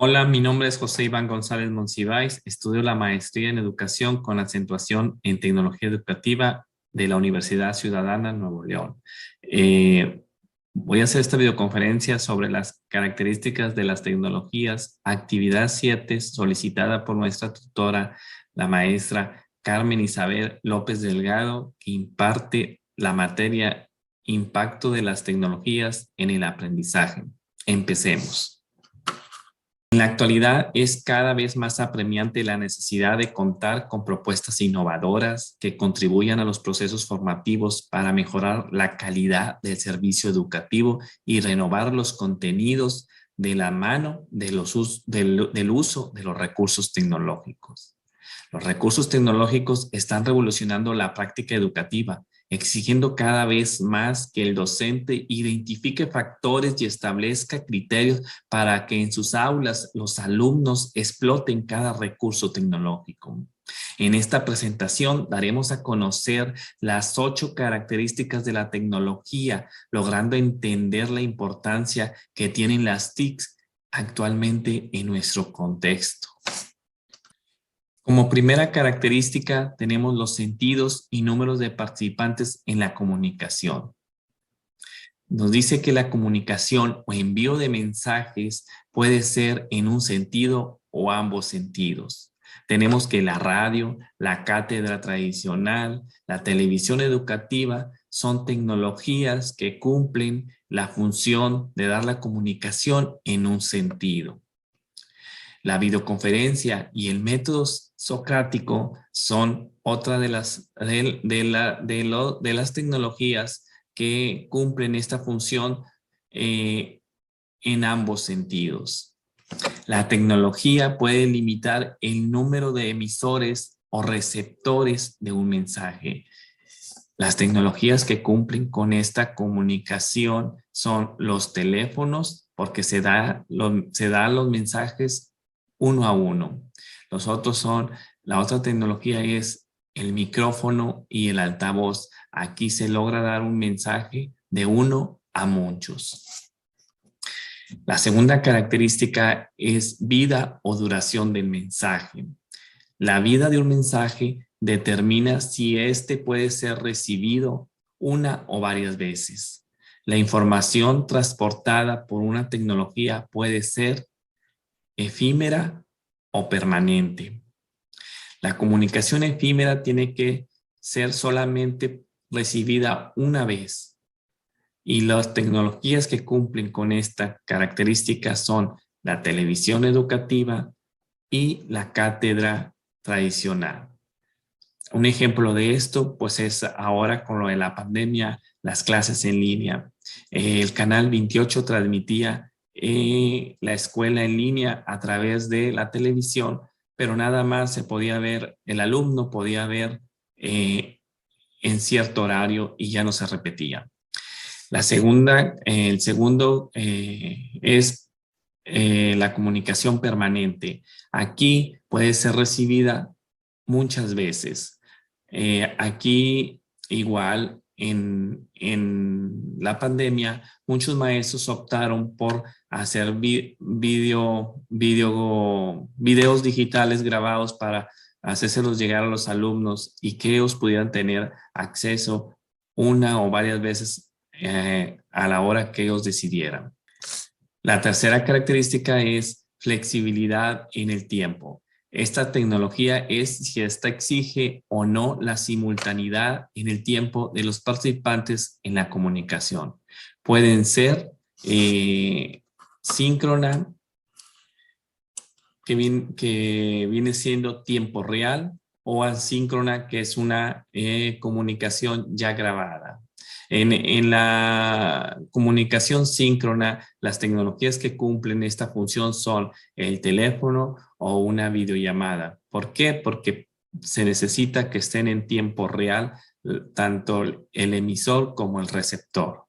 Hola, mi nombre es José Iván González Monsiváis. Estudio la maestría en educación con acentuación en tecnología educativa de la Universidad Ciudadana Nuevo León. Eh, Voy a hacer esta videoconferencia sobre las características de las tecnologías, actividad 7, solicitada por nuestra tutora, la maestra Carmen Isabel López Delgado, que imparte la materia Impacto de las tecnologías en el aprendizaje. Empecemos. En la actualidad es cada vez más apremiante la necesidad de contar con propuestas innovadoras que contribuyan a los procesos formativos para mejorar la calidad del servicio educativo y renovar los contenidos de la mano de del uso de los recursos tecnológicos. Los recursos tecnológicos están revolucionando la práctica educativa, exigiendo cada vez más que el docente identifique factores y establezca criterios para que en sus aulas los alumnos exploten cada recurso tecnológico. En esta presentación daremos a conocer las 8 características de la tecnología, logrando entender la importancia que tienen las TICs actualmente en nuestro contexto. Como primera característica tenemos los sentidos y números de participantes en la comunicación. Nos dice que la comunicación o envío de mensajes puede ser en un sentido o ambos sentidos. Tenemos que la radio, la cátedra tradicional, la televisión educativa son tecnologías que cumplen la función de dar la comunicación en un sentido. La videoconferencia y el método socrático son otra de las tecnologías que cumplen esta función en ambos sentidos. La tecnología puede limitar el número de emisores o receptores de un mensaje. Las tecnologías que cumplen con esta comunicación son los teléfonos, porque se dan los mensajes uno a uno. La otra tecnología es el micrófono y el altavoz. Aquí se logra dar un mensaje de uno a muchos. La segunda característica es vida o duración del mensaje. La vida de un mensaje determina si éste puede ser recibido una o varias veces. La información transportada por una tecnología puede ser efímera o permanente. La comunicación efímera tiene que ser solamente recibida una vez, y las tecnologías que cumplen con esta característica son la televisión educativa y la cátedra tradicional. Un ejemplo de esto, pues es ahora con lo de la pandemia, las clases en línea. El canal 28 transmitía la escuela en línea a través de la televisión, pero nada más se podía ver, el alumno podía ver en cierto horario y ya no se repetía. El segundo es la comunicación permanente. Aquí puede ser recibida muchas veces. Aquí igual en la pandemia, muchos maestros optaron por hacer videos digitales grabados para hacérselos llegar a los alumnos y que ellos pudieran tener acceso una o varias veces a la hora que ellos decidieran. La tercera característica es flexibilidad en el tiempo. Esta tecnología es si esta exige o no la simultaneidad en el tiempo de los participantes en la comunicación. Pueden ser síncrona, que viene siendo tiempo real, o asíncrona, que es una comunicación ya grabada. En la comunicación síncrona, las tecnologías que cumplen esta función son el teléfono o una videollamada. ¿Por qué? Porque se necesita que estén en tiempo real tanto el emisor como el receptor.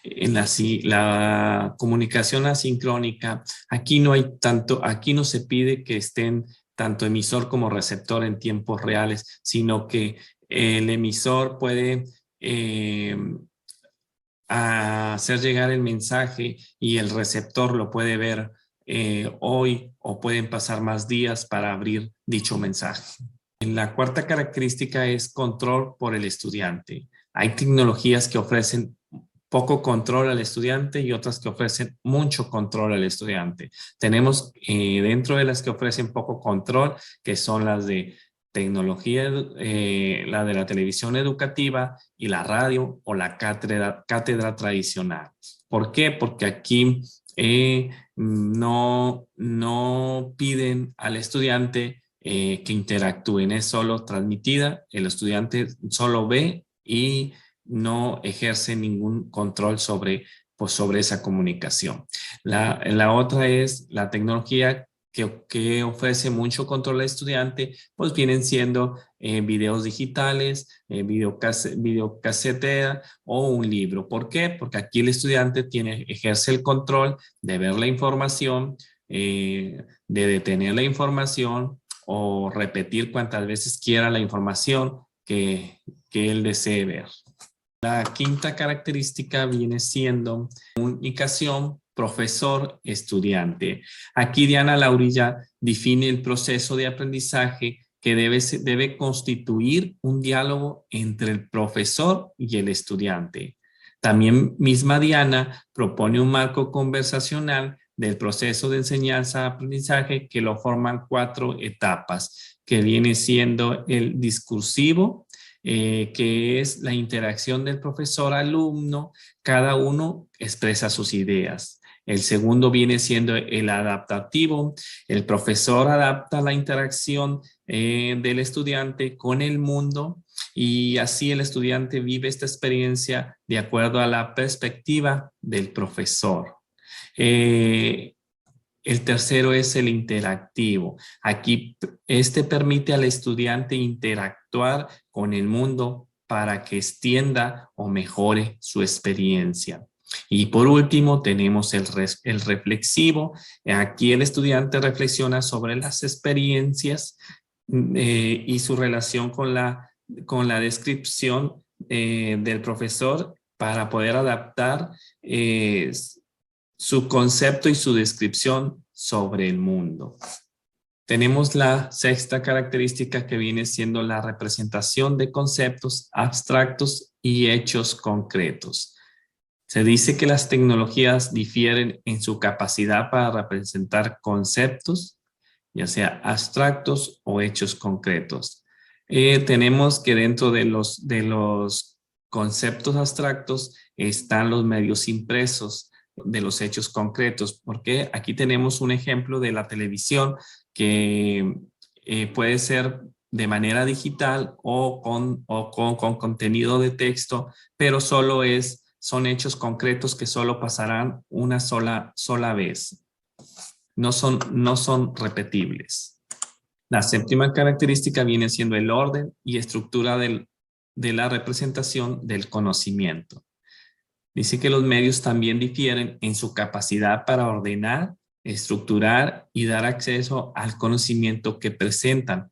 En la comunicación asincrónica, aquí no se pide que estén tanto emisor como receptor en tiempos reales, sino que el emisor puede hacer llegar el mensaje y el receptor lo puede ver hoy o pueden pasar más días para abrir dicho mensaje. La cuarta característica es control por el estudiante. Hay tecnologías que ofrecen poco control al estudiante y otras que ofrecen mucho control al estudiante. Tenemos dentro de las que ofrecen poco control, que son las de tecnología, la de la televisión educativa y la radio o la cátedra tradicional. ¿Por qué? Porque aquí no piden al estudiante que interactúen, es solo transmitida, el estudiante solo ve y no ejerce ningún control sobre esa comunicación. La otra es la tecnología que ofrece mucho control al estudiante, pues vienen siendo videos digitales, videocasetera o un libro. ¿Por qué? Porque aquí el estudiante ejerce el control de ver la información, de detener la información o repetir cuantas veces quiera la información que él desee ver. La quinta característica viene siendo comunicación profesor-estudiante. Aquí Diana Laurilla define el proceso de aprendizaje que debe constituir un diálogo entre el profesor y el estudiante. También misma Diana propone un marco conversacional del proceso de enseñanza-aprendizaje que lo forman 4 etapas, que viene siendo el discursivo, que es la interacción del profesor-alumno, cada uno expresa sus ideas. El segundo viene siendo el adaptativo, el profesor adapta la interacción del estudiante con el mundo y así el estudiante vive esta experiencia de acuerdo a la perspectiva del profesor. El tercero es el interactivo. Aquí este permite al estudiante interactuar con el mundo para que extienda o mejore su experiencia. Y por último tenemos el reflexivo. Aquí el estudiante reflexiona sobre las experiencias y su relación con la descripción del profesor para poder adaptar su concepto y su descripción sobre el mundo. Tenemos la sexta característica que viene siendo la representación de conceptos abstractos y hechos concretos. Se dice que las tecnologías difieren en su capacidad para representar conceptos, ya sea abstractos o hechos concretos. Tenemos que dentro de los conceptos abstractos están los medios impresos de los hechos concretos, porque aquí tenemos un ejemplo de la televisión que puede ser de manera digital o con contenido de texto, pero son hechos concretos que solo pasarán una sola vez. No son repetibles. La séptima característica viene siendo el orden y estructura de la representación del conocimiento. Dice que los medios también difieren en su capacidad para ordenar, estructurar y dar acceso al conocimiento que presentan.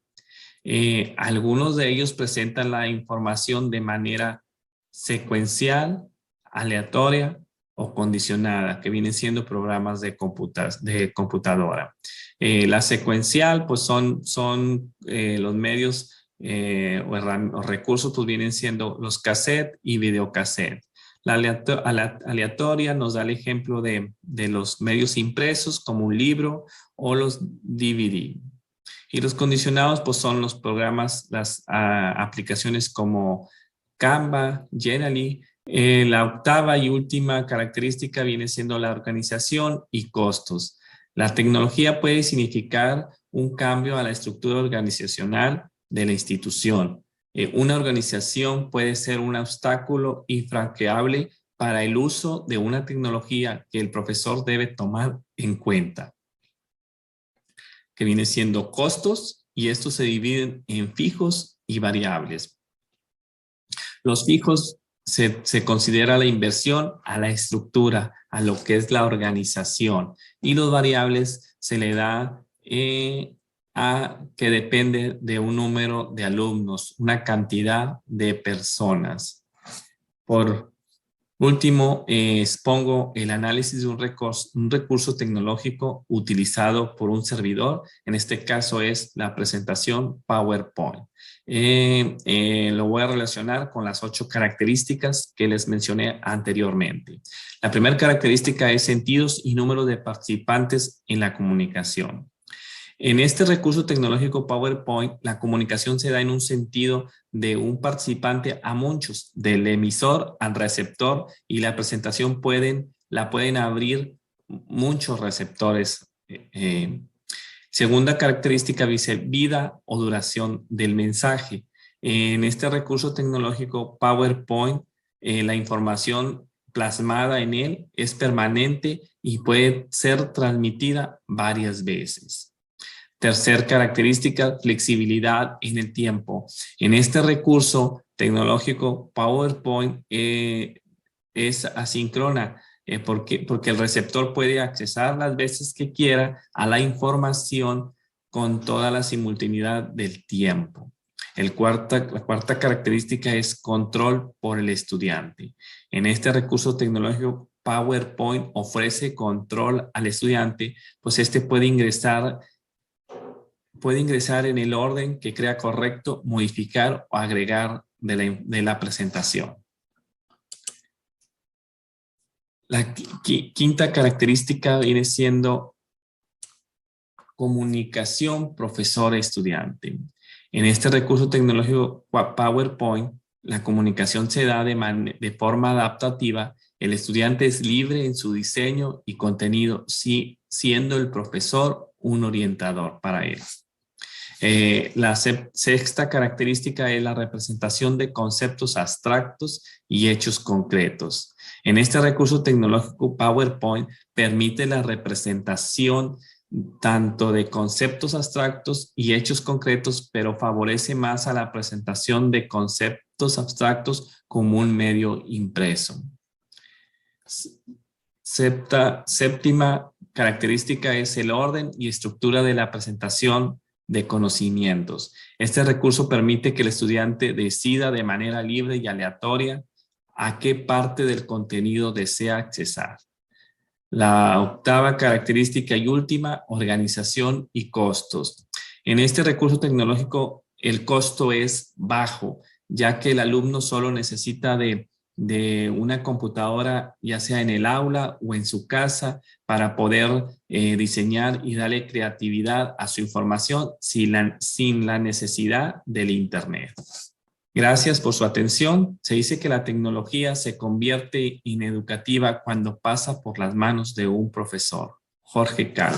Algunos de ellos presentan la información de manera secuencial, aleatoria o condicionada, que vienen siendo programas de computadora. La secuencial, pues son los medios o recursos, pues vienen siendo los cassettes y videocassettes. La aleatoria nos da el ejemplo de los medios impresos como un libro o los DVD. Y los condicionados pues son los programas, las aplicaciones como Canva, Genially. La octava y última característica viene siendo la organización y costos. La tecnología puede significar un cambio a la estructura organizacional de la institución. Una organización puede ser un obstáculo infranqueable para el uso de una tecnología que el profesor debe tomar en cuenta, que viene siendo costos, y estos se dividen en fijos y variables. Los fijos se considera la inversión a la estructura, a lo que es la organización, y los variables se le da que depende de un número de alumnos, una cantidad de personas. Por Último, expongo el análisis de un recurso tecnológico utilizado por un servidor. En este caso es la presentación PowerPoint. Lo voy a relacionar con las 8 características que les mencioné anteriormente. La primera característica es sentidos y número de participantes en la comunicación. En este recurso tecnológico PowerPoint, la comunicación se da en un sentido de un participante a muchos, del emisor al receptor, y la presentación la pueden abrir muchos receptores. Segunda característica dice vida o duración del mensaje. En este recurso tecnológico PowerPoint, la información plasmada en él es permanente y puede ser transmitida varias veces. Tercer característica, flexibilidad en el tiempo. En este recurso tecnológico PowerPoint es asíncrona porque el receptor puede accesar las veces que quiera a la información con toda la simultaneidad del tiempo. La cuarta característica es control por el estudiante. En este recurso tecnológico PowerPoint ofrece control al estudiante, pues este puede ingresar en el orden que crea correcto, modificar o agregar de la presentación. La quinta característica viene siendo comunicación profesor-estudiante. En este recurso tecnológico PowerPoint, la comunicación se da de forma adaptativa. El estudiante es libre en su diseño y contenido, siendo el profesor un orientador para él. La sexta característica es la representación de conceptos abstractos y hechos concretos. En este recurso tecnológico PowerPoint permite la representación tanto de conceptos abstractos y hechos concretos, pero favorece más a la presentación de conceptos abstractos como un medio impreso. Séptima característica es el orden y estructura de la presentación de conocimientos. Este recurso permite que el estudiante decida de manera libre y aleatoria a qué parte del contenido desea accesar. La octava característica y última, organización y costos. En este recurso tecnológico el costo es bajo, ya que el alumno solo necesita de una computadora, ya sea en el aula o en su casa, para poder diseñar y darle creatividad a su información sin la necesidad del Internet. Gracias por su atención. Se dice que la tecnología se convierte en educativa cuando pasa por las manos de un profesor. Jorge Calo.